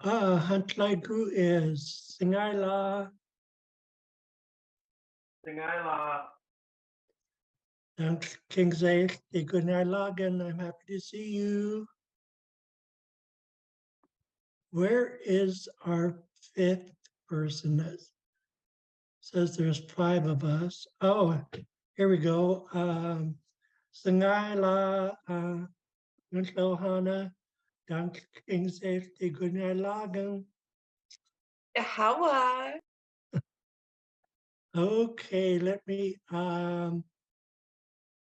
Hantlaigu is Singaila, Singaila. and Kingsley, Gunailagan. I'm happy to see you. Where is our fifth person? That says there's five of us. Oh, here we go. Singaila, Nunlohana, Dan Kingsley, Gunailagan. Hawa. Okay, let me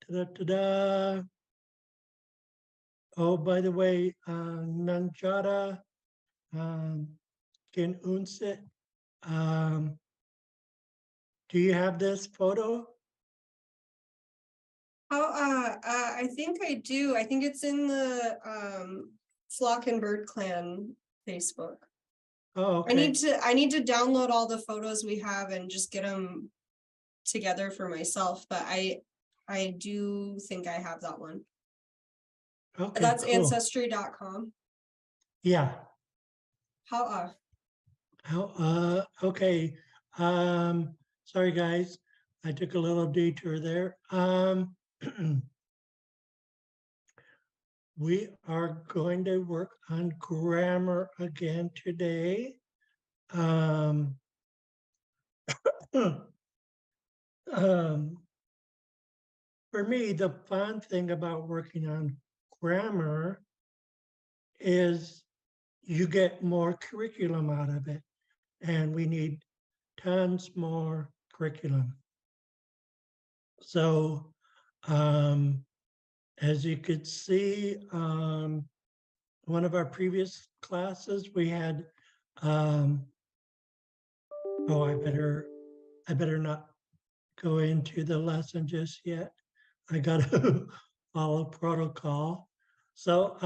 ta-da. Oh, by the way, Nanjara Kin Unsit. Do you have this photo? I think I do. I think it's in the Flock and Bird Clan Facebook. Oh, okay. I need to download all the photos we have and just get them together for myself, but I do think I have that one. Okay, That's cool. ancestry.com. Yeah. How Okay. Sorry guys, I took a little detour there. We are going to work on grammar again today. For me, the fun thing about working on grammar is you get more curriculum out of it, and we need tons more curriculum. So, as you could see, one of our previous classes, we had, oh, I better not go into the lesson just yet. I got to follow protocol. So,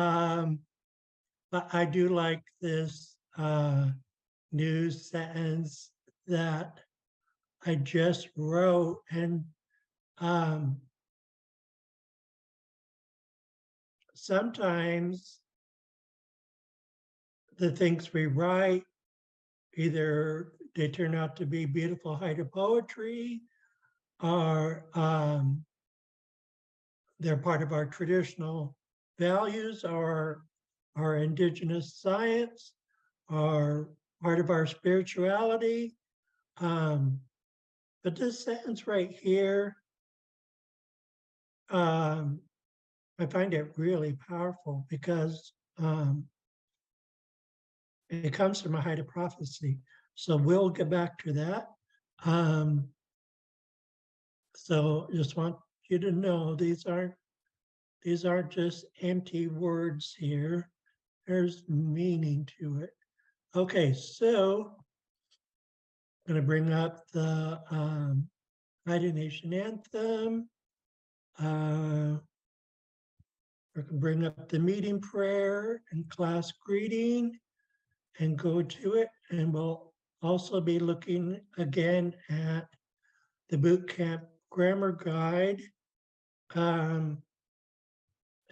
but I do like this new sentence that I just wrote, and sometimes the things we write, either they turn out to be beautiful Haida poetry, or they're part of our traditional values, or our indigenous science, or part of our spirituality. But this sentence right here, I find it really powerful because it comes from a Haida prophecy. So we'll get back to that. So just want you to know these aren't just empty words here. There's meaning to it. Okay, so I'm going to bring up the Haida Nation anthem. We can bring up the meeting prayer and class greeting and go to it. And we'll also be looking again at the boot camp grammar guide,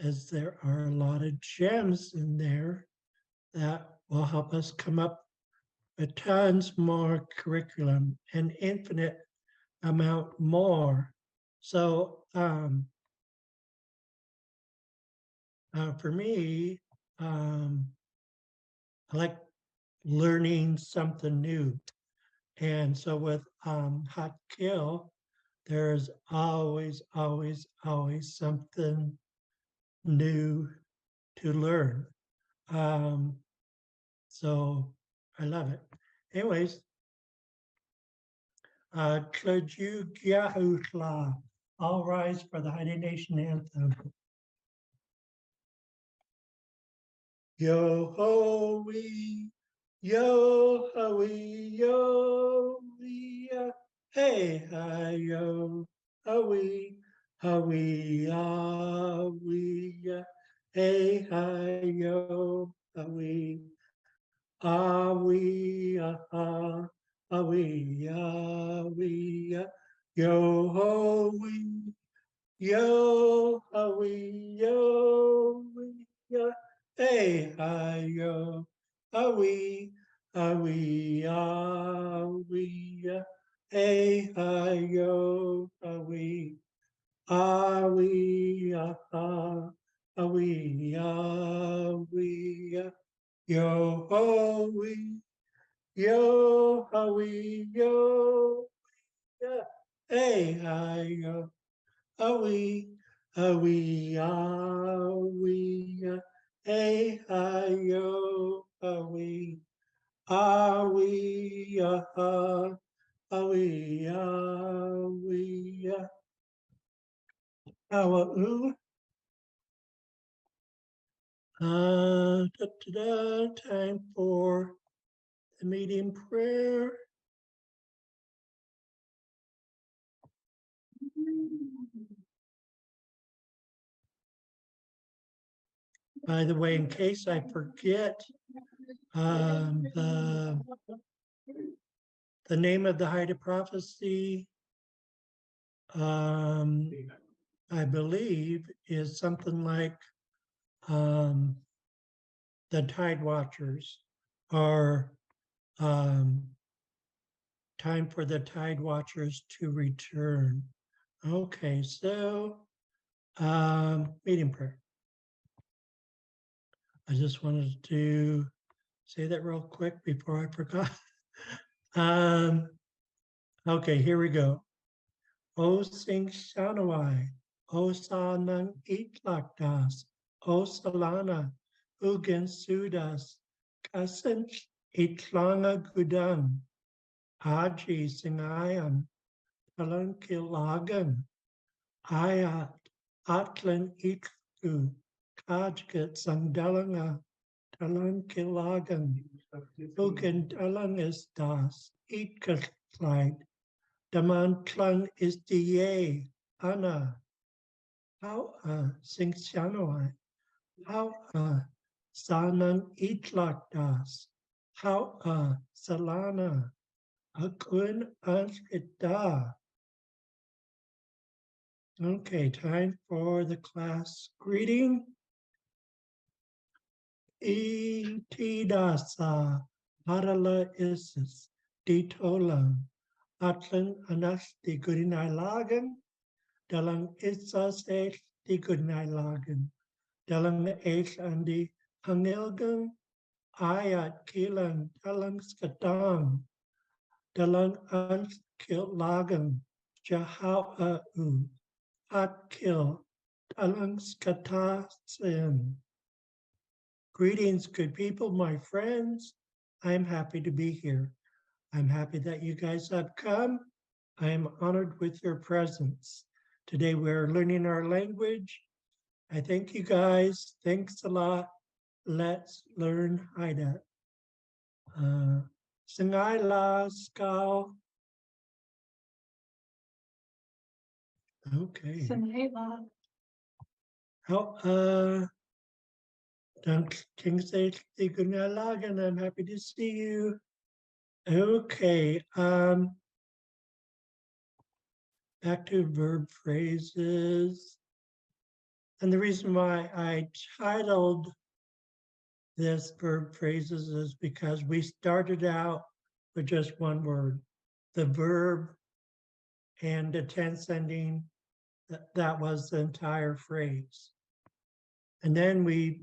as there are a lot of gems in there that will help us come up with tons more curriculum, an infinite amount more. So for me, I like learning something new. And so with Xaad Kil, there's always something new to learn. So I love it. Anyways, Klaju Gyahutla, all rise for the Haida Nation anthem. Yo ho wee, yo ho wee, yo wee, hey hi yo ho wee, ah wee, hey hi yo ho wee, ah wee, ah wee, yo ho wee, yo ho wee, yo wee. Hey, hi, yo, we, we, we, a, yo, we, we, we, yo, we, yo, we, yo, yeah, hey, yo, we, hey, yo, we, we, ooh, time for the meeting prayer. By the way, in case I forget, the name of the height of prophecy, I believe, is something like the Tide Watchers, or time for the Tide Watchers to return. Okay, so meeting prayer. I just wanted to say that real quick before I forgot. Okay, here we go. O sing Shanawai, O sa nang itlakdas, O salana, ugen sudas, kasen itlanga gudang, aji singayan, talang kilagan, ayat, atlan ikku, kajkat sangdalanga, talang kilagan, ugen talangas das, itkatlait, daman klang is die, ana, how sing Shanawai, how sanan itlakdas, how salana, akun anskita. Okay, time for the class greeting. Itidasa, Harala Isis, Ditolam, Atlan Anas di Gudinailagan, Dalang Isas di Gudinailagan, Dalang Andi Hangilgan, Ayat Kilan, Dalang Skatang, Dalang Ans Kilagan, Jahau Atkil, Dalang Skatasin. Greetings, good people, my friends. I'm happy to be here. I'm happy that you guys have come. I am honored with your presence. Today we're learning our language. I thank you guys. Thanks a lot. Let's learn Haida. Sangai la Skal. Okay. How King say and I'm happy to see you. Okay. Back to verb phrases. And the reason why I titled this verb phrases is because we started out with just one word, the verb and the tense ending. That was the entire phrase. And then we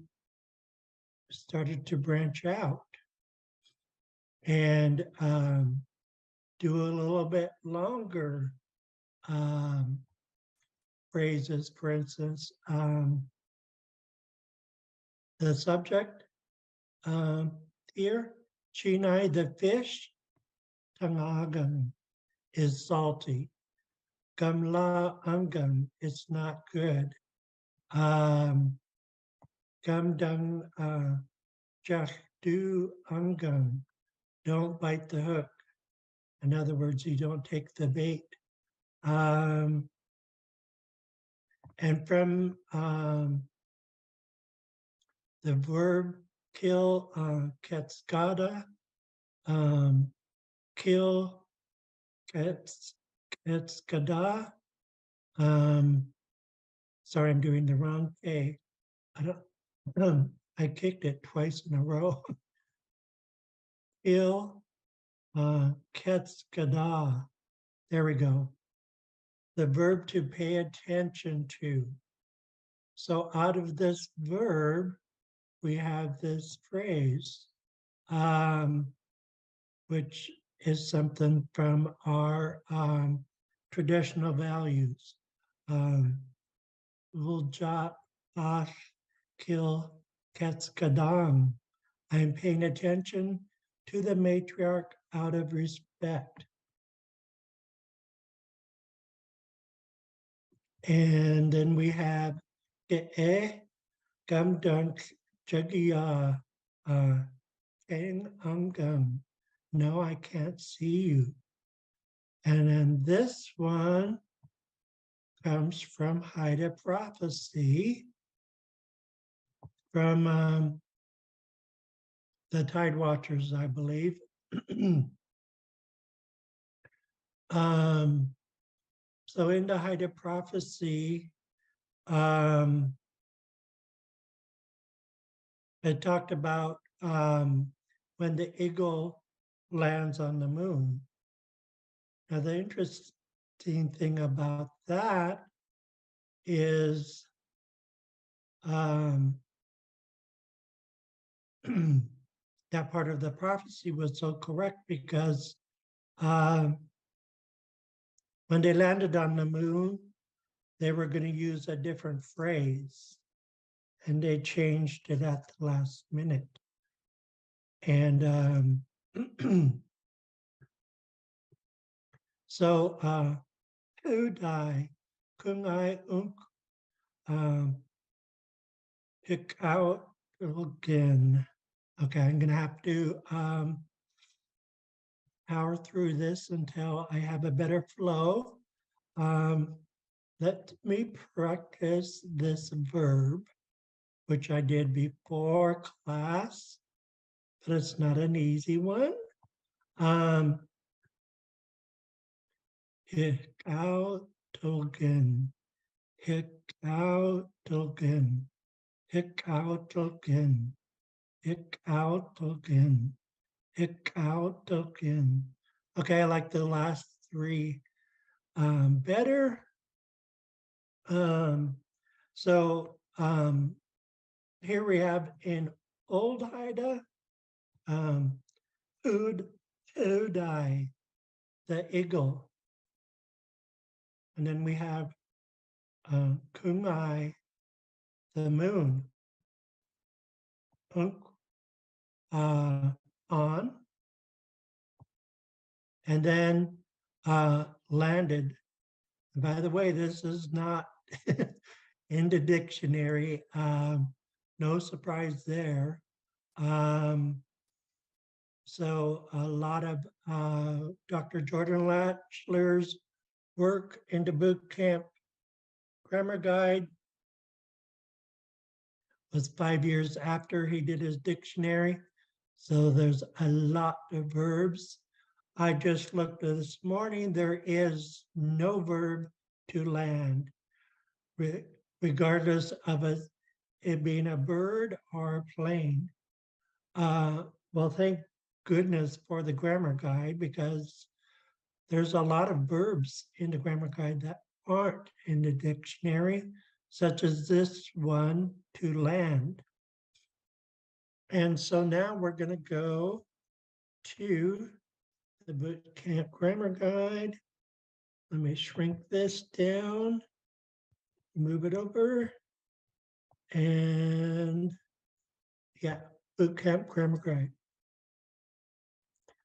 started to branch out and do a little bit longer phrases. For instance, the subject here, Chinai the fish, Tangagan is salty. Gamla Angan is not good. Gamdang Jahdu Angan, don't bite the hook. In other words, you don't take the bait. And from the verb kill, ketskada, kill, ketskada. Sorry, I'm doing the wrong A. I kicked it twice in a row. Kil Ketskada. There we go. The verb to pay attention to. So out of this verb, we have this phrase, which is something from our traditional values. Xaad Kil Class. I'm paying attention to the matriarch out of respect. And then we have Ge'e Gam Dunk Jagiya Kang Angam. No, I can't see you. And then this one comes from Haida Prophecy from the Tide Watchers, I believe. So in the Haida Prophecy, it talked about when the eagle lands on the moon. Now, the interesting thing about that is that part of the prophecy was so correct because when they landed on the moon, they were going to use a different phrase and they changed it at the last minute. And so Udai Kungai Unk pick out again. Okay, I'm gonna have to power through this until I have a better flow. Let me practice this verb, which I did before class, but it's not an easy one. Hick out token, hick out token, hick out token, hick out token, hick out token. Okay, I like the last three better. So here we have in Old Haida, Udai, the eagle. And then we have Kungai, the moon. On. And then landed. And by the way, this is not in the dictionary. No surprise there. So a lot of Dr. Jordan Latchler's work in the boot camp grammar guide was 5 years after he did his dictionary. So there's a lot of verbs. I just looked this morning, there is no verb to land, regardless of it being a bird or a plane. Well, thank goodness for the grammar guide, because there's a lot of verbs in the grammar guide that aren't in the dictionary, such as this one, to land. And so now we're going to go to the boot camp grammar guide. Let me shrink this down, move it over, and yeah, boot camp grammar guide.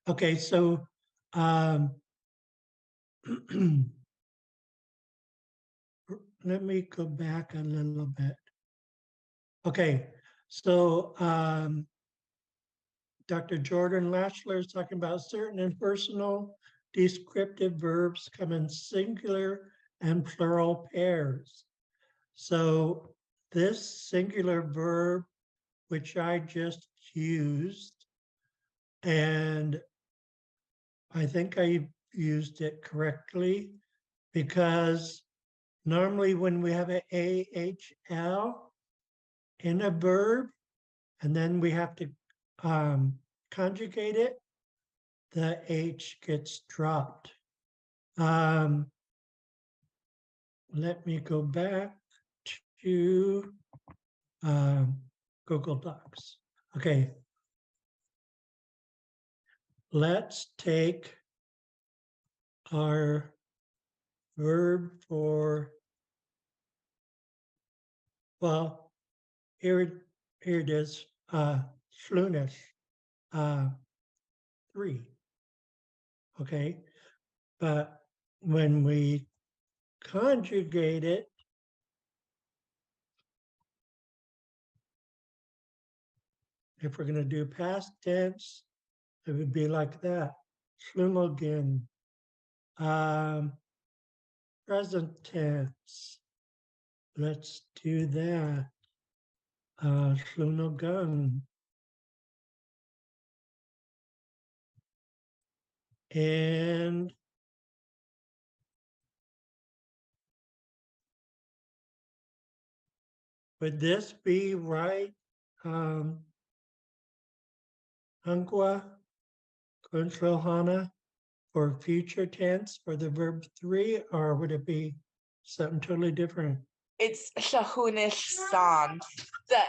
Okay, so let me go back a little bit. Okay, so Dr. Jordan Latchler is talking about certain impersonal descriptive verbs come in singular and plural pairs. So this singular verb, which I just used, and I think I used it correctly, because normally when we have an AHL in a verb, and then we have to conjugate it, the H gets dropped. Let me go back to Google Docs. Okay, let's take our verb for, well, here it is, slunish, 3, okay? But when we conjugate it, if we're gonna do past tense, it would be like that, slumogin. Present tense, let's do that, slunogun. And would this be right? Angwa, Kunshlohana, for future tense for the verb 3, or would it be something totally different? It's Shahunish San. The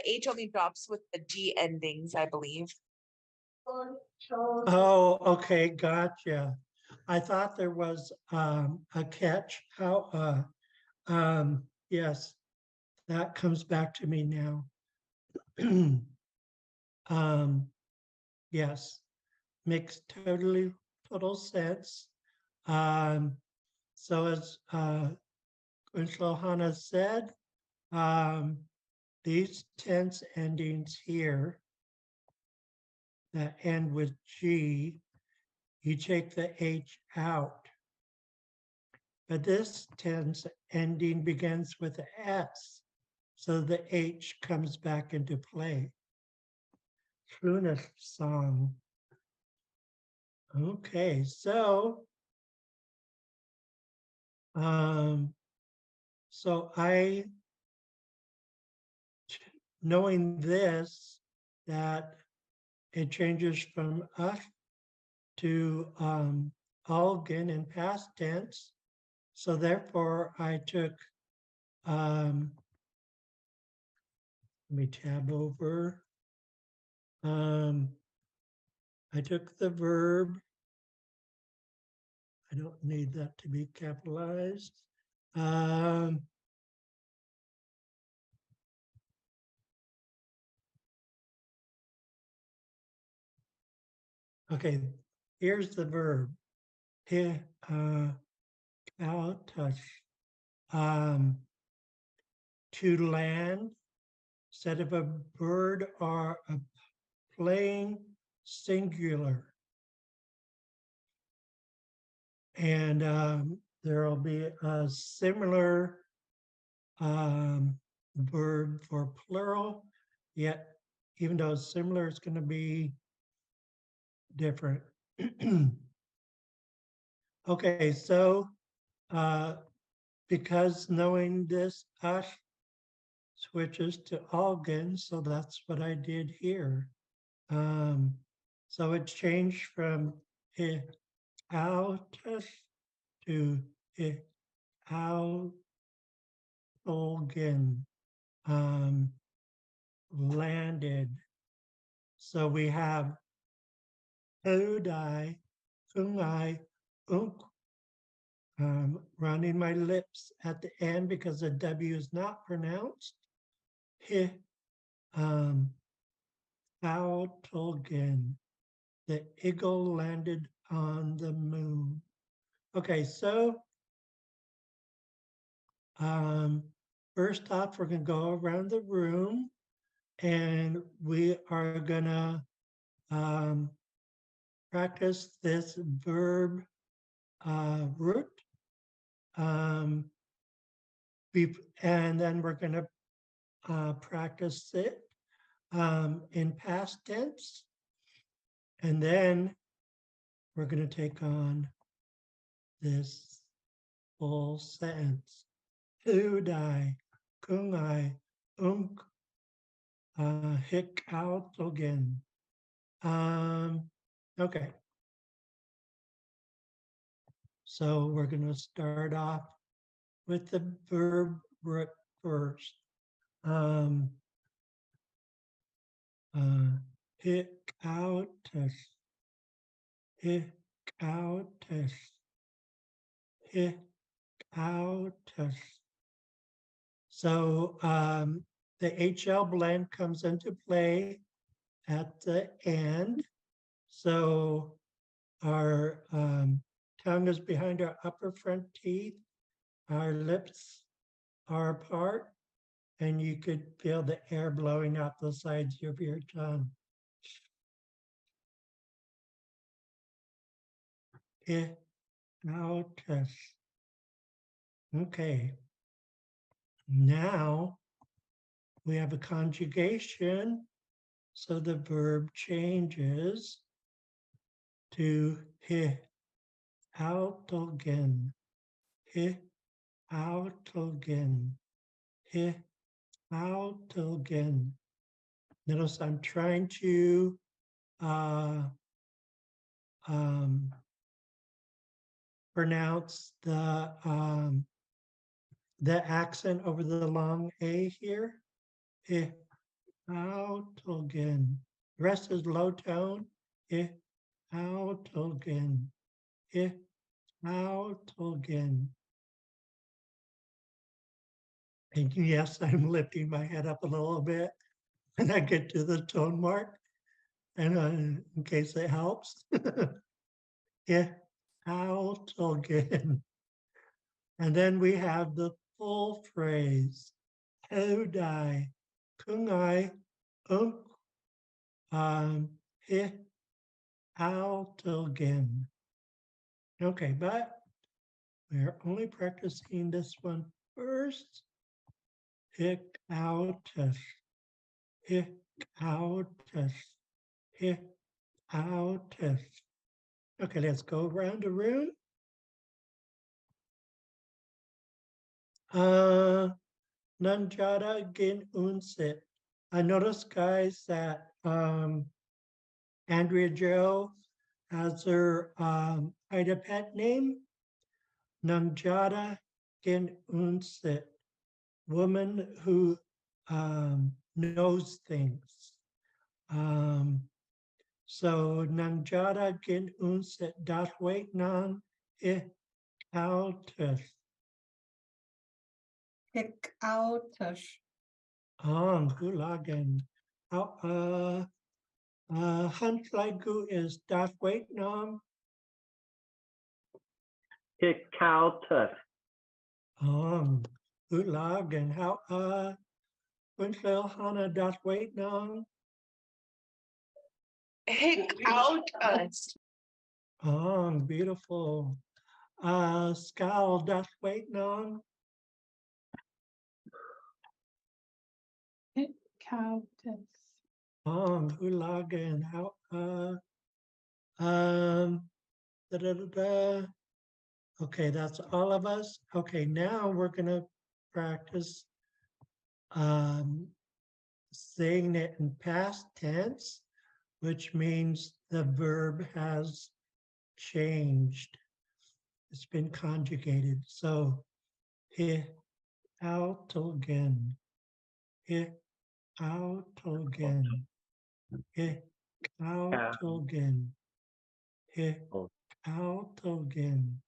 H only drops with the G endings, I believe. Oh, okay, gotcha. I thought there was a catch. How? Yes, that comes back to me now. Yes, makes total sense. So as Kunshlohana said, these tense endings here that end with G, you take the H out. But this tense ending begins with a S, so the H comes back into play. Slunish song. Okay, so I, knowing this, that it changes from us to Algan in past tense. So therefore I took, let me tab over. I took the verb. I don't need that to be capitalized. Okay, here's the verb. Touch. To land, instead of a bird or a plane, singular. And there'll be a similar verb for plural, yet even though it's similar, it's going to be different. Okay, so because knowing this, Ash switches to Algan, so that's what I did here. So it changed from Altus to Algan, landed. So we have Udai, Kungai, Unk, rounding my lips at the end because the W is not pronounced. Tolgan, the eagle landed on the moon. Okay, so first off, we're gonna go around the room and we are gonna practice this verb root. And then we're gonna practice it in past tense. And then we're gonna take on this full sentence. Udai, kungai, hik out again. Okay. So we're going to start off with the verb first. Hic autus, hic autus, hic autus. So the HL blend comes into play at the end. So our tongue is behind our upper front teeth. Our lips are apart, and you could feel the air blowing out the sides of your tongue. Autus. Okay. Now we have a conjugation. So the verb changes to he autogen, he autogen, he autogen. Notice I'm trying to pronounce the accent over the long A here. He autogen. The rest is low tone. He autogen. He autogen. And yes, I'm lifting my head up a little bit when I get to the tone mark, and in case it helps. Yeah, autogen. And then we have the full phrase. Hodai, kungai, he autogen. Okay, but we're only practicing this one first. Hic autus, hic autus, hic autus. Okay, let's go around the room. Nanjada gin unsit. I noticed, guys, that Andrea Jo has her Ida pet name, Nanjada gin unsit, woman who knows things. So Nanjada gin unsit dat wait nan I autus. Hic autus. Gulagen. Handleigu is dat wait nam. Hic autus. Gulagen. Winslow Hana dat wait nam. Hic out us. Beautiful. Skal dat wait nam. Countess. Gulagen. Okay, that's all of us. Okay, now we're gonna practice saying it in past tense, which means the verb has changed. It's been conjugated. So, he autogen, he autogen, he autogen, he autogen.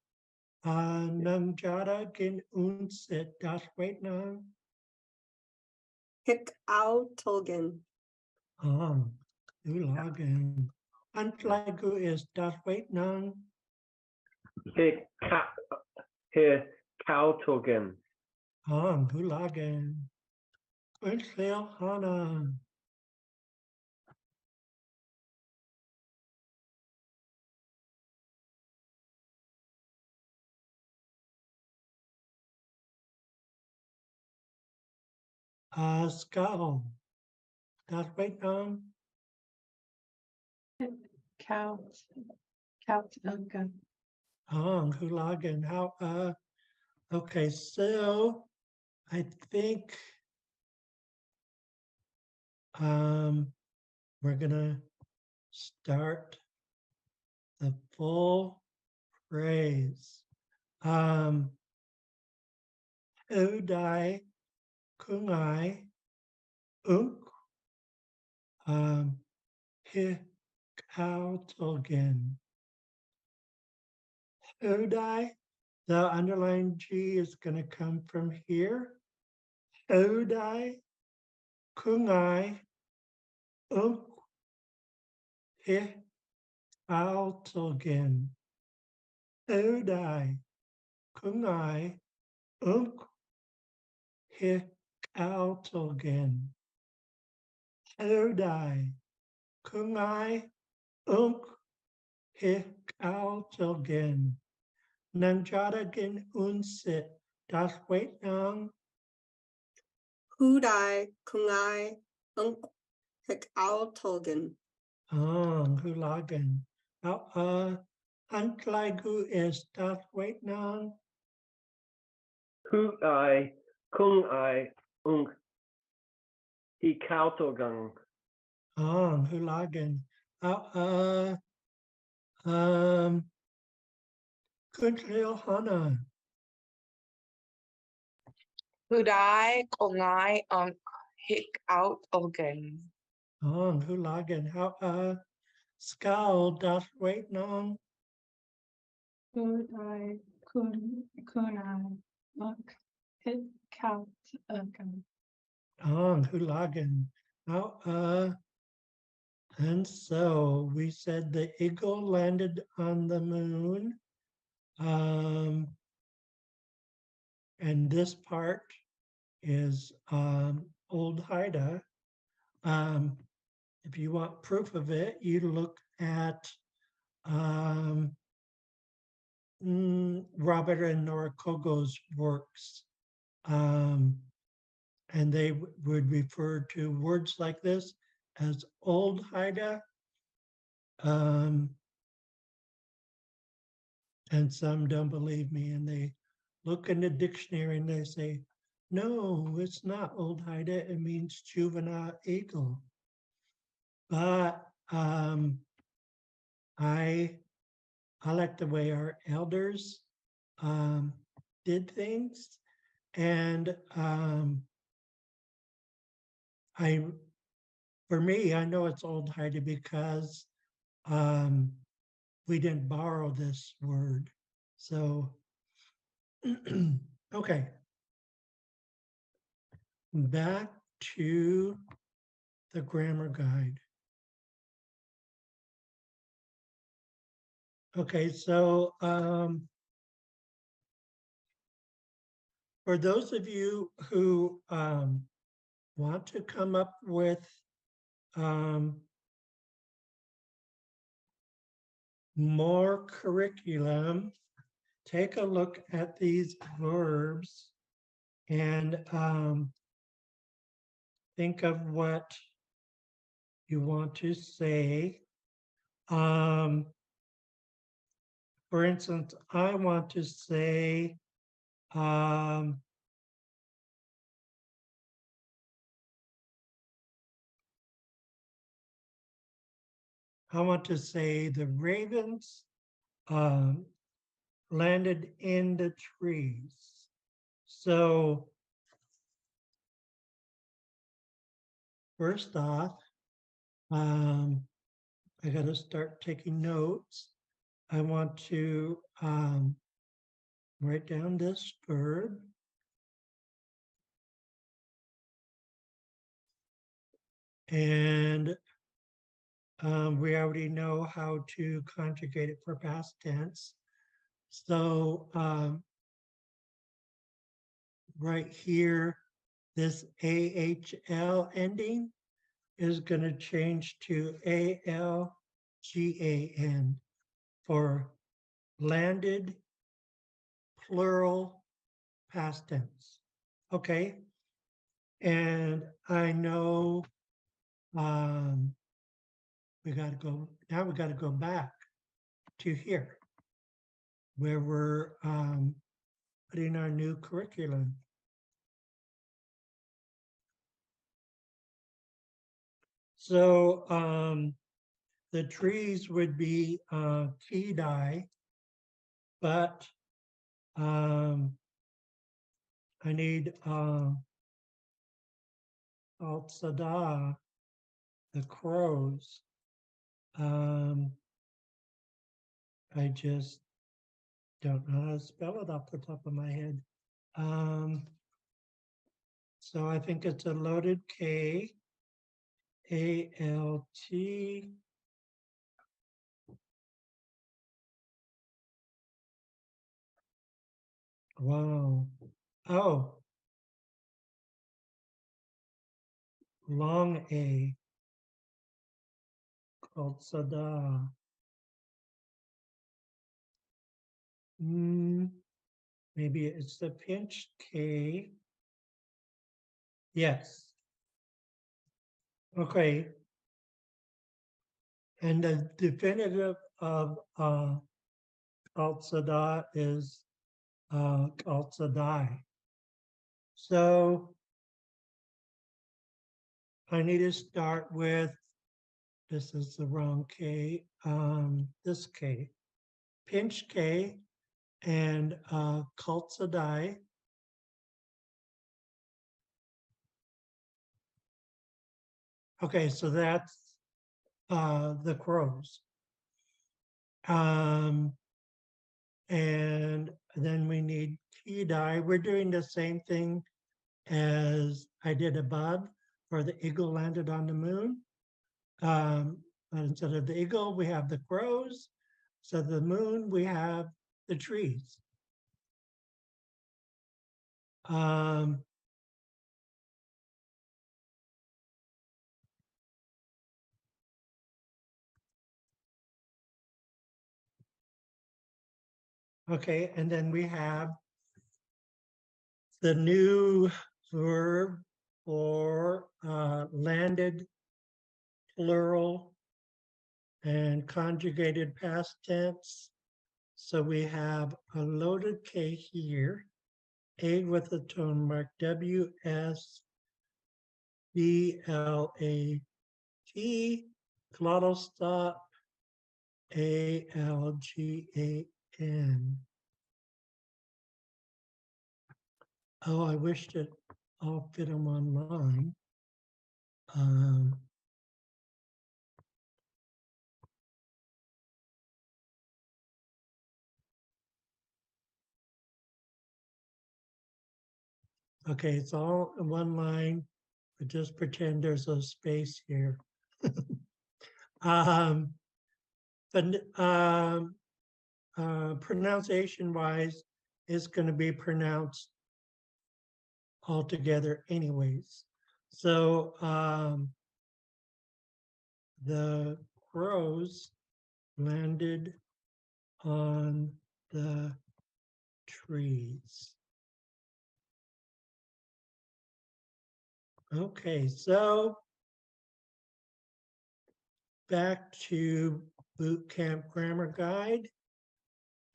Nanjada gin unsit das wait nam. Hic autogen. Ulagen. Antlaigu is das wait nam. Hic autogen. Gulagen. Unsil Hana. Skal. Das wait nam. Count unga. Gulagen. Okay, so I think we're gonna start the full phrase. Udai kungai unk hikautogen. Udai, the underlined G is going to come from here. Udai kungai unk hikautogen. Udai kungai unk hikautogen. Udai kungai unk hikautogen. Nanjadagen unsit das waitnang Hudai kungai unk hikautolgen. hulagen. Antlaigu is das waitnang Hu I, Kung I, Ung, He Kautogang. hulagen. Kuntlil hana. Hudai, Kongai, Unk, Hick out Ogen. Hulagen. Skal das waitnang Udai, kunai, unk, hit, count, ugam. hulagen. And so we said the eagle landed on the moon. And this part is Old Haida. If you want proof of it, you look at Robert and Nora Kogo's works. And they would refer to words like this as Old Haida. And some don't believe me, and they look in the dictionary and they say, no, it's not Old Haida, it means juvenile eagle. But I like the way our elders did things. And for me, I know it's Old Haida because we didn't borrow this word. So, okay. Back to the grammar guide. Okay, so for those of you who want to come up with more curriculum, take a look at these verbs and think of what you want to say. For instance, I want to say, I want to say the ravens landed in the trees. So first off, I got to start taking notes. I want to write down this verb. And we already know how to conjugate it for past tense. So right here, this AHL ending is going to change to ALGAN for landed plural past tense. Okay. And I know we got to go, now we got to go back to here where we're putting our new curriculum. So the trees would be Kidai, but I need Altsada, the crows. I just don't know how to spell it off the top of my head. So I think it's a loaded K, A-L-T. Wow. Oh. Long A. Called Sada. Maybe it's the pinch K. Yes. Okay. And the definitive of Kaltsada is Kaltsadai. So I need to start with, this is the wrong K, this K. Pinch K and Kaltsadai. Okay, so that's the crows. And then we need Kidai. We're doing the same thing as I did above for the eagle landed on the moon. But instead of the eagle, we have the crows. So the moon, we have the trees. Okay, and then we have the new verb for landed, plural, and conjugated past tense. So we have a loaded K here, A with a tone mark, W-S-B-L-A-T, glottal stop, A-L-G-A-N. Oh, I wished it all fit them online. Okay, it's all in one line, but just pretend there's a space here. But pronunciation wise, it's going to be pronounced altogether anyways. So the crows landed on the trees. Okay, so back to Boot Camp Grammar Guide.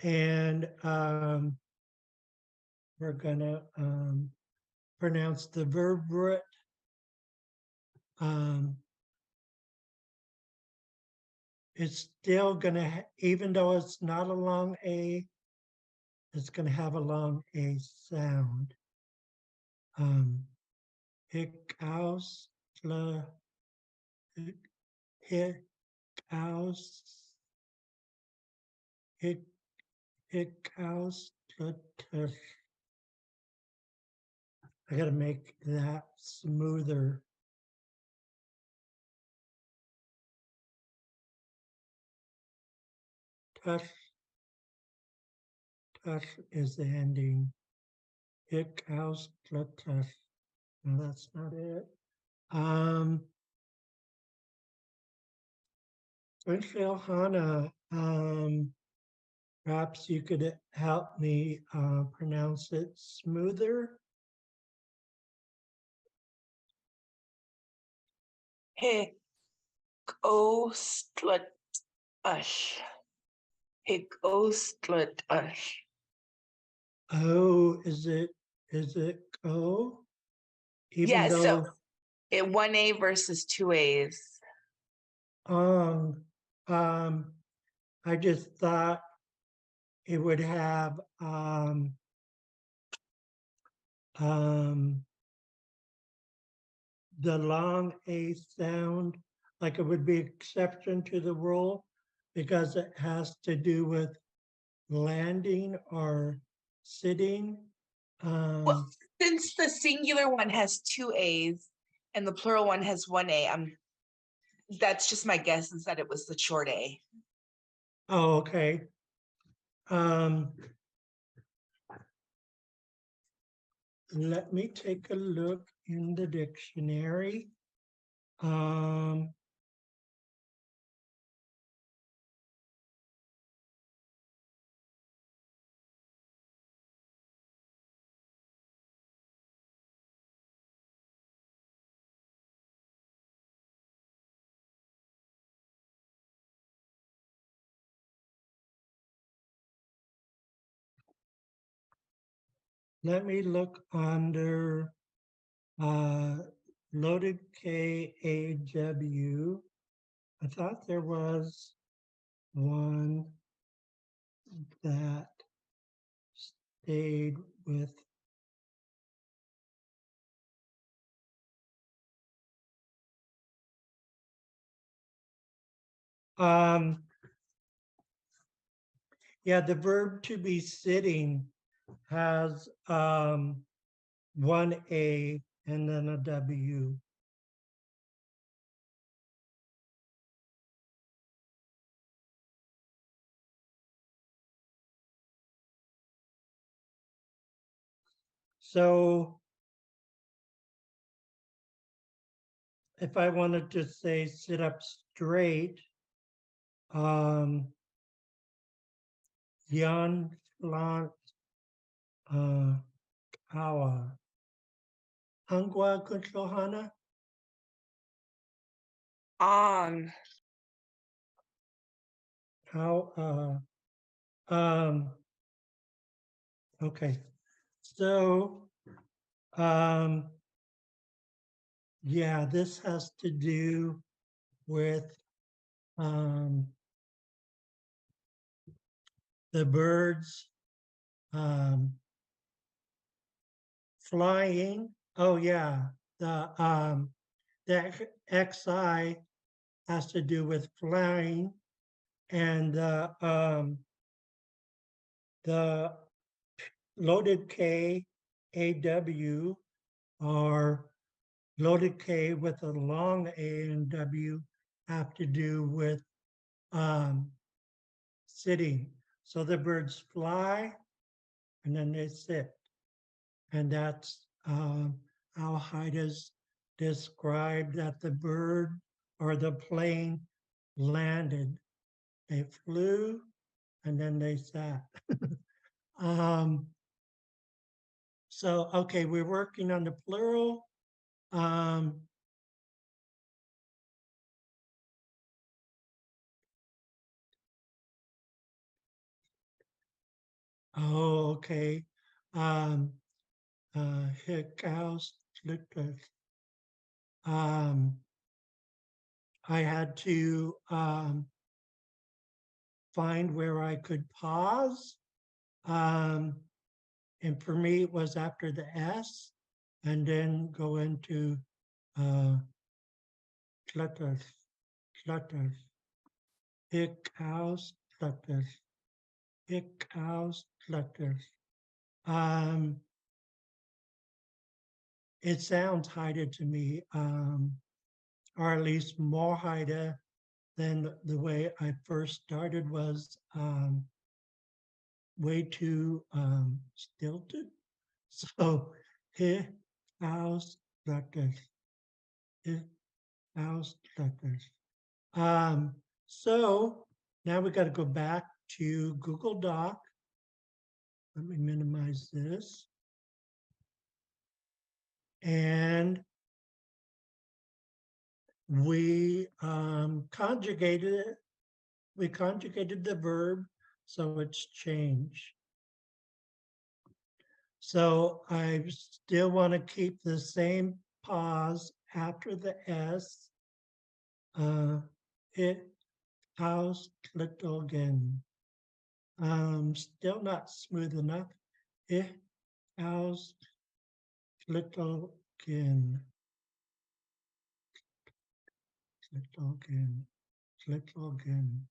And we're gonna pronounce the verb root. It's still gonna, even though it's not a long A, it's gonna have a long A sound. Hikaus, hikaus, hikaus, I gotta make that smoother. Tush, tush is the ending. Hikaus, tush. No, that's not it. Winfield Hana, perhaps you could help me pronounce it smoother. Higostlut-ush. Higostlut-ush. Oh, is it O? Even Yeah, though so one A versus two A's. I just thought it would have the long A sound, like it would be exception to the rule because it has to do with landing or sitting. Well, since the singular one has two A's and the plural one has one A, that's just my guess is that it was the short A. Oh, okay. Let me take a look in the dictionary. Let me look under loaded KAW. I thought there was one that stayed with. Yeah, the verb to be sitting has one A and then a W. So if I wanted to say sit up straight, Yan Flant Kawa. Angwa Kuntlohana? On. How okay. So yeah, this has to do with the birds flying. Oh yeah, the XI has to do with flying, and the loaded K AW or loaded K with a long A and W have to do with sitting. So the birds fly and then they sit. And that's how Haida's described that the bird or the plane landed. They flew and then they sat. So, okay, we're working on the plural. Oh, okay. Hickhouse, I had to find where I could pause. And for me, it was after the S and then go into clutters, clutters, Hickhouse, clutters, Hickhouse, clutters. It sounds Haida to me, or at least more Haida than the way I first started was way too stilted. So his house clutters, his house clutters. So now we got to go back to Google Doc. Let me minimize this. And we conjugated it. We conjugated the verb, so it's changed. So I still want to keep the same pause after the S. It ausklitogen. Still not smooth enough. Ich ausklitogen. Klitogen. Klitogen.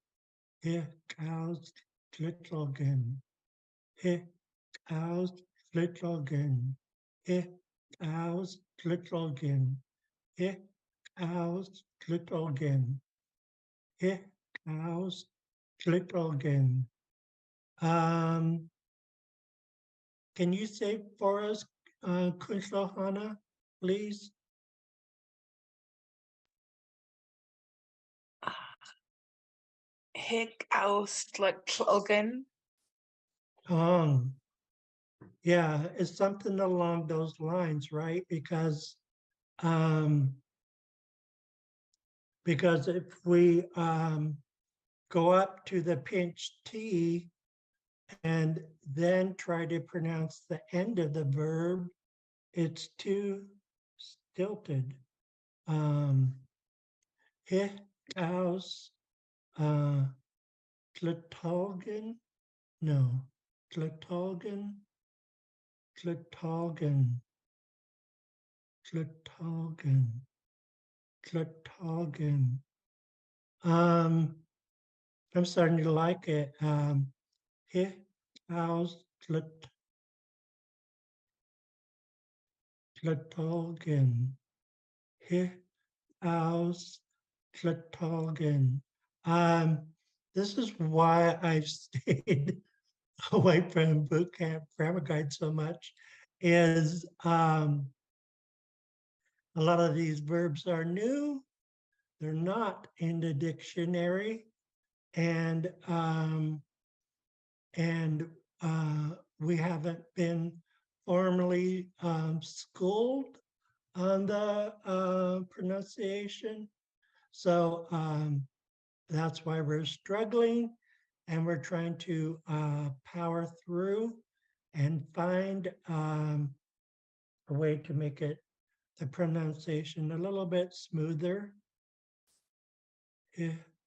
Ich ausklitogen. Ich ausklitogen. Ich ausklitogen. Ich ausklitogen. Ich ausklitogen. Can you say for us, Kunshlohana, please? Hick Auslogan. Yeah, it's something along those lines, right? Because if we go up to the pinch T and then try to pronounce the end of the verb, it's too stilted. Hick aus klitogen? No, klitogen, klitogen, klitogen, klitogen. I'm starting to like it. Hick aus klitogen. Hick aus klitogen. This is why I've stayed away from boot camp grammar guide so much, is a lot of these verbs are new. They're not in the dictionary, and we haven't been formally schooled on the pronunciation. So that's why we're struggling, and we're trying to power through and find a way to make it, the pronunciation, a little bit smoother.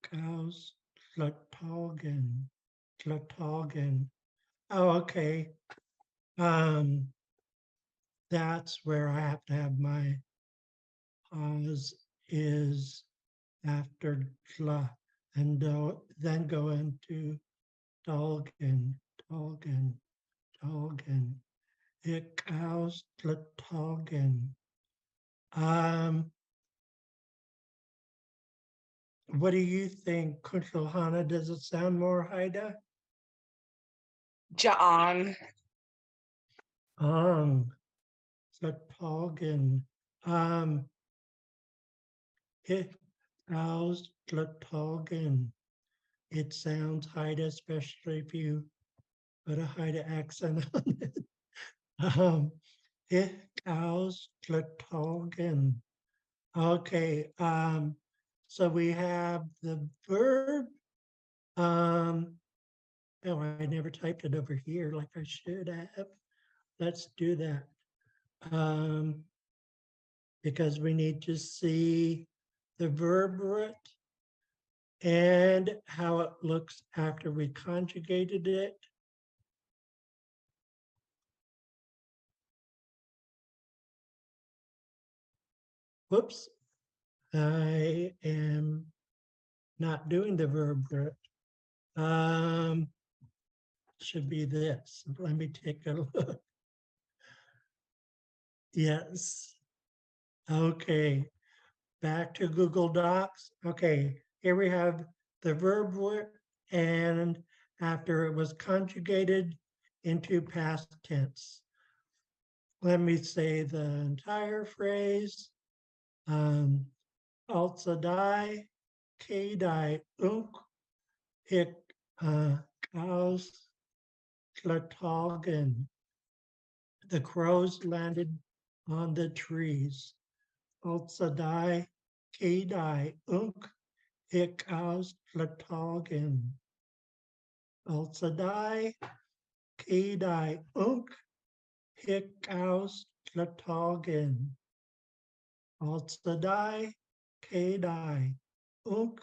Cows, Klatogen, Klatogen. Oh, okay. That's where I have to have my pause is after Kla, and then go into Dolgen, Dolgen, Dolgen. Ik aus Klatogen. What do you think, Kuntalhana? Does it sound more Haida? Ja'ang. Klatogen. Ik aus Klatogen. It sounds Haida, especially if you put a Haida accent on it. Ich aus Klatogen. Okay, so we have the verb. Oh, I never typed it over here like I should have. Let's do that. Because we need to see the verb root and how it looks after we conjugated it. Whoops, I am not doing the verb root. Should be this. Let me take a look. Yes. Okay. Back to Google Docs. Okay. Here we have the verb root, and after it was conjugated into past tense. Let me say the entire phrase. Altsadai, Kadai, Unk, Hick, Kaus, Klatogen. The crows landed on the trees. Altsadai, Kadai, Unk, Hick, Kaus, Klatogen. Altsadai, Kadai, Unk, Hick, Kaus, Klatogen. Altsadai, Kadai, Unk,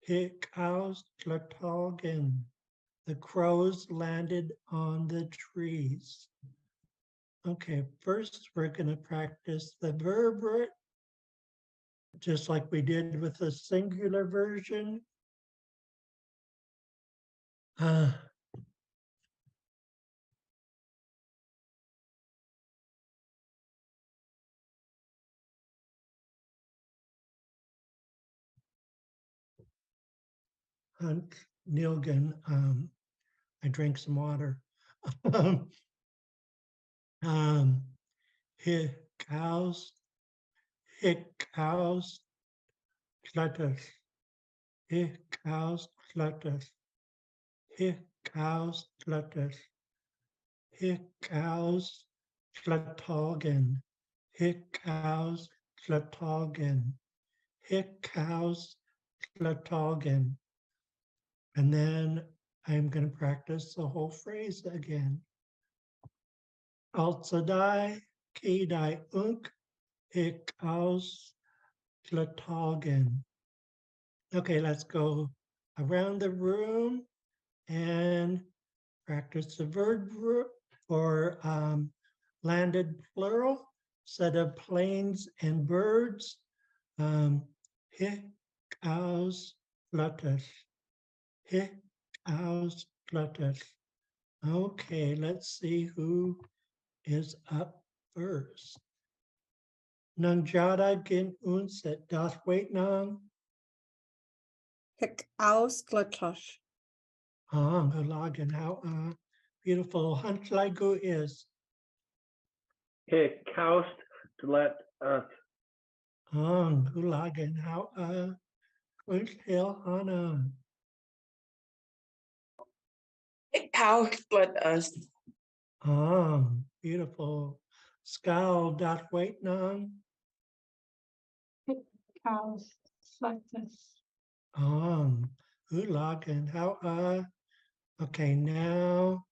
Hikaustlatogen. The crows landed on the trees. Okay, first we're going to practice the verb root, just like we did with the singular version. Hunt Nilgan, I drank some water. Hikaus, hikaus, clutters, hikaus, clutters, hikaus, clutters, hikaus, klatogen, hikaus, klatogen, hikaus, klatogen. And then I'm going to practice the whole phrase again. Alzadai, kedai unk, hikaus, klatogen. Okay, let's go around the room and practice the verb for landed plural, set of planes and birds. Hikaus, flutters. Hikaus, flutters. Okay, let's see who is up first. Nangjada gin unset das wait nang. Hikaustlatosh. Hulagan, how beautiful Huntlagu is. Hikaustlet us. Hulagan, how Kunshil Hana. Cow split us. Beautiful. Skal dot wait nang. Cows, Slatus, Hulagan, how okay, now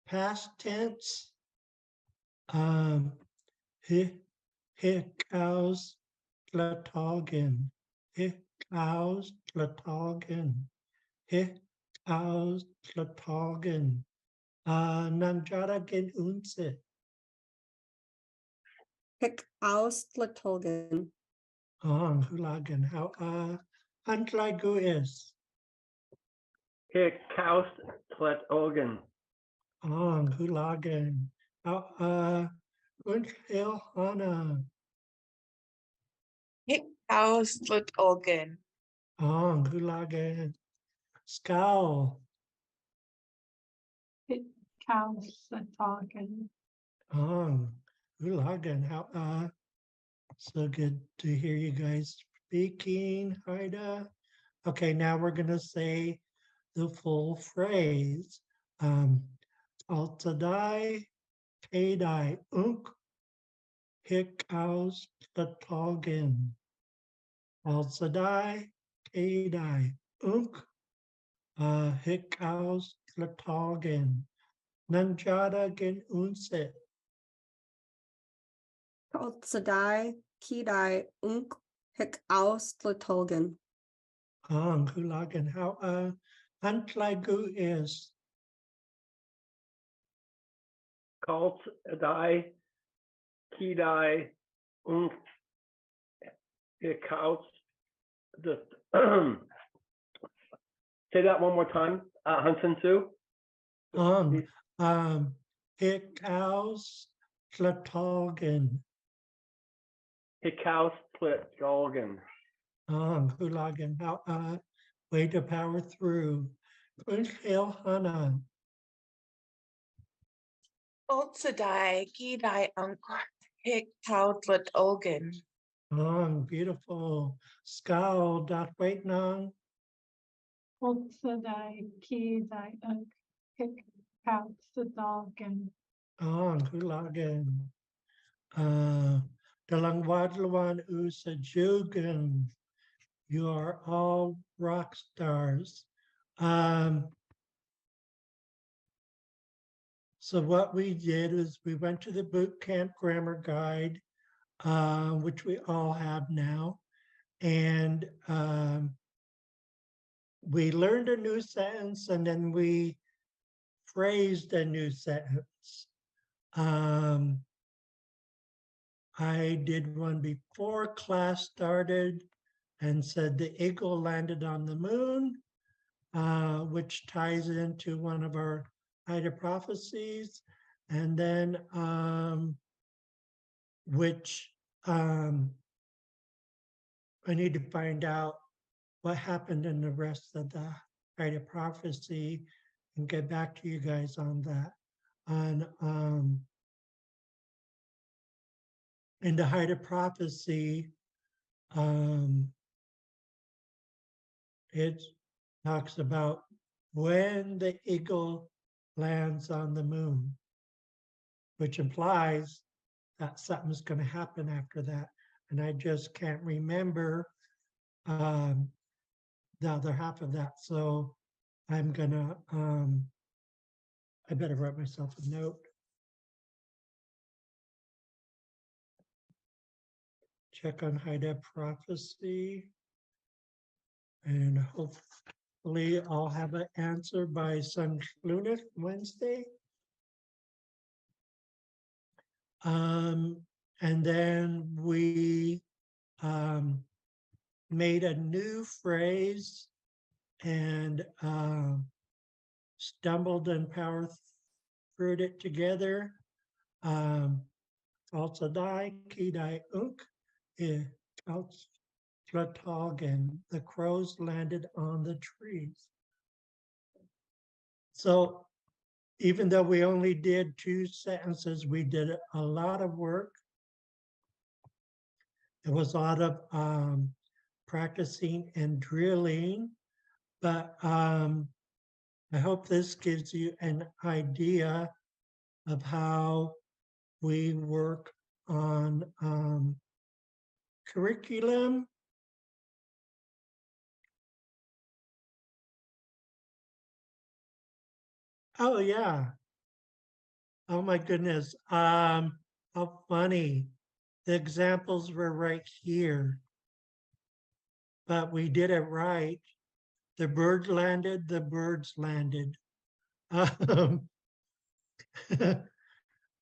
past tense. Hikaus Klatogen. Hikaus Klatogen. Hikaus Klatogen. Nanjara gen unse. Hikaustlatogen. Hulagen, how Huntlagu is. Hikaustlet ogen. Hulagen, how Unshil Hana. Cow split organ. Hulagen, Scowl. Cows, Satagan, Hulagen, how so good to hear you guys speaking, Haida. Okay, now we're gonna say the full phrase. Altadai, Kadai, Unk, Hikaus, Platogen. Altadai, Kadai, Unk, Hikaus, Platogen. Nanjada gen unset. Kaltsadai, Kidai, Unk, Hikaustlatogen. Hulagen, how Huntlagu is. Kalt die. Kidai. Und. Hikaust. The. Say that one more time, Hansen Sue. Hikaus, Platogen. Hikaustlet Golgan. Hulagen, how way to power through. Kunshil Hana. Altsadai, Gidai Unk, Cow split organ. Beautiful. Skal dot wait nang. Ultsadai, Kidai, Unk, Hick, Cows, Satagan, Hulagen. Dalang wadlawan usa jugan. You are all rock stars. So what we did is we went to the boot camp grammar guide, which we all have now. And we learned a new sentence and then we phrased a new sentence. I did one before class started and said the eagle landed on the moon, which ties into one of our Ida prophecies. And then which I need to find out what happened in the rest of the Ida prophecy and get back to you guys on that. On in the height of prophecy, it talks about when the eagle lands on the moon, which implies that something's going to happen after that. And I just can't remember the other half of that. So I'm gonna, I better write myself a note. Check on Haida prophecy. And hopefully I'll have an answer by Sunday, Wednesday. And then we made a new phrase and stumbled and power through it together. Also die, kidai unk, and the crows landed on the trees. So even though we only did 2 sentences, we did a lot of work. It was a lot of practicing and drilling, but I hope this gives you an idea of how we work on curriculum. Oh yeah. Oh my goodness. How funny. The examples were right here. But we did it right. The bird landed, the birds landed. Yeah,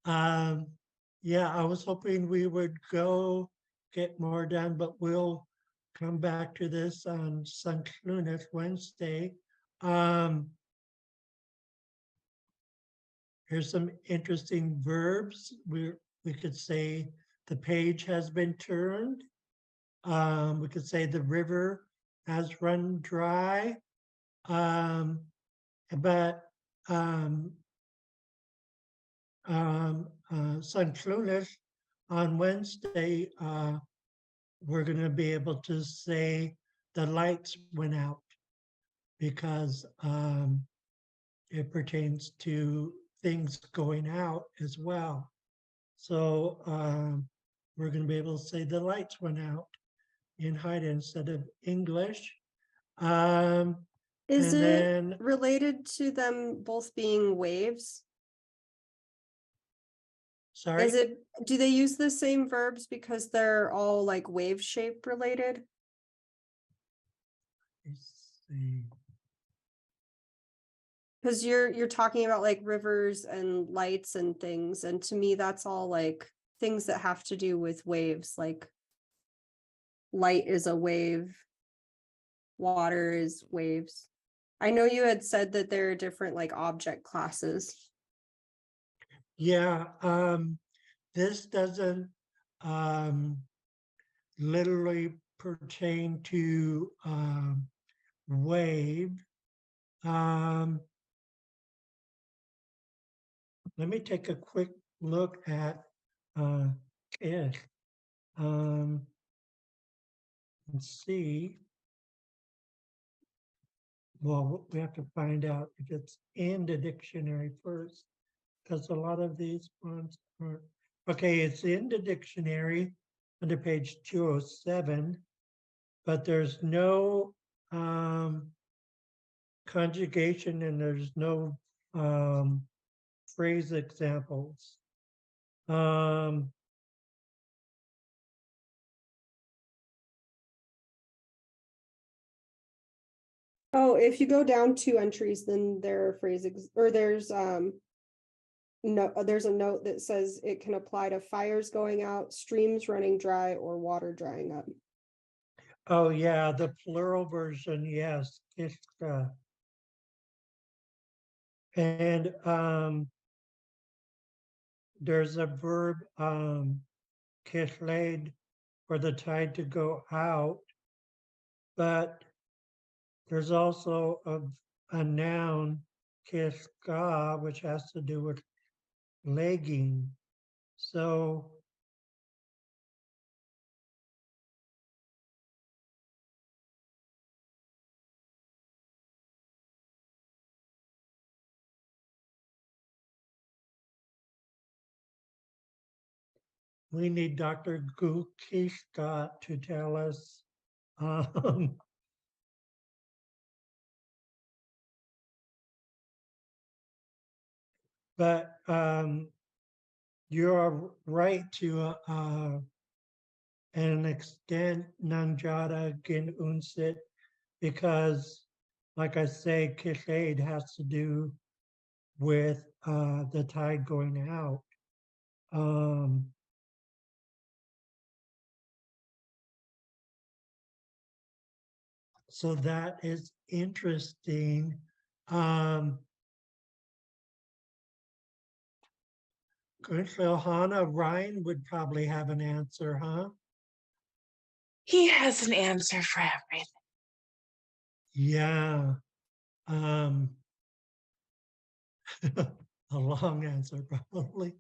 I was hoping we would go get more done, but we'll come back to this on Sunday, Wednesday. Here's some interesting verbs. We could say the page has been turned. We could say the river has run dry. But Sun on Wednesday, we're going to be able to say the lights went out because it pertains to things going out as well. So we're going to be able to say the lights went out in Haida instead of English. Is and it then, related to them both being waves? sorry, Is it, do they use the same verbs because they're all like wave shape related? let's see. Because you're talking about like rivers and lights and things, and to me that's all like things that have to do with waves, like light is a wave, water is waves. I know you had said that there are different like object classes. Yeah, this doesn't literally pertain to wave. Let me take a quick look at it and see. Well, we have to find out if it's in the dictionary first, because a lot of these ones are. Okay, it's in the dictionary under page 207, but there's no conjugation and there's no phrase examples. Oh, if you go down 2 entries, then there are phrases, or there's no, there's a note that says it can apply to fires going out, streams running dry, or water drying up. Oh, yeah, the plural version, yes. And there's a verb, kishled, for the tide to go out, but there's also a noun, kiska, which has to do with legging. So we need Dr. Gukishka to tell us. Um, but you're right to an extent, Nanjada Gin Unsit, because, like I say, Kishade has to do with the tide going out. So that is interesting. Hana Ryan would probably have an answer, huh? He has an answer for everything. Yeah. A long answer, probably.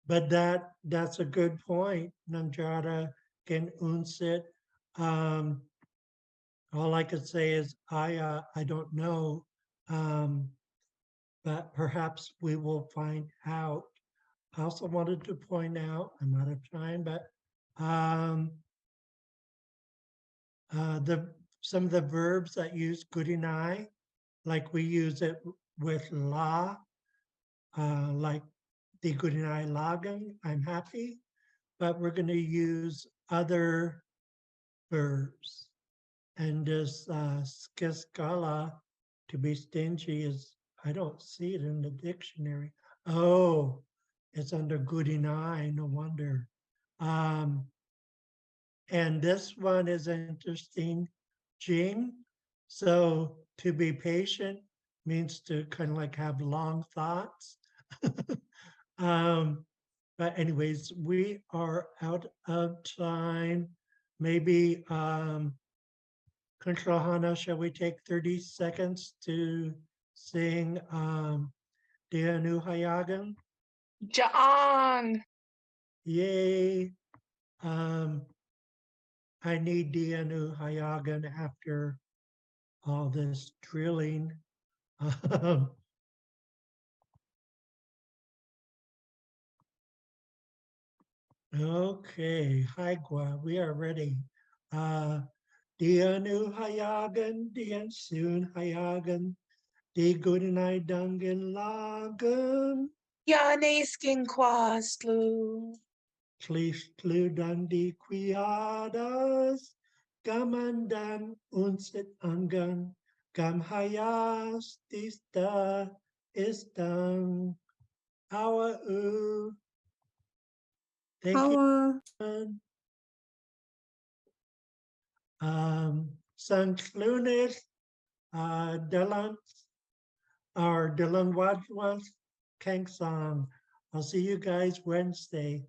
But that's a good point, Nanjara Gen Unsit. All I could say is I don't know, but perhaps we will find out. I also wanted to point out, I'm out of time, but some of the verbs that use good and I, like we use it with la, like the good and I lagen, I'm happy, but we're going to use other verbs. And this skiskala, to be stingy, is, I don't see it in the dictionary. Oh, it's under good and I, no wonder. And this one is interesting, Jing. So to be patient means to kind of like have long thoughts. But anyways, we are out of time. Maybe Control Hana, shall we take 30 seconds to sing Dia Nu Hayagan? Ja'an. Yay. I need Dia Nu Hayagan after all this drilling. Okay, Haigwa, we are ready. Dia Nu Hayagan, Dia Soon Hayagan, Di Goodnight Dungan Lagan, Yane skin quastlu. Tlu Dundee Quiadas, Gamandan Unsit Angan, Gam Hayas Dista Istan, Awa U. Thank you. San Clunis, Dylan, or Dylan Wadsworth, Kang Song. I'll see you guys Wednesday.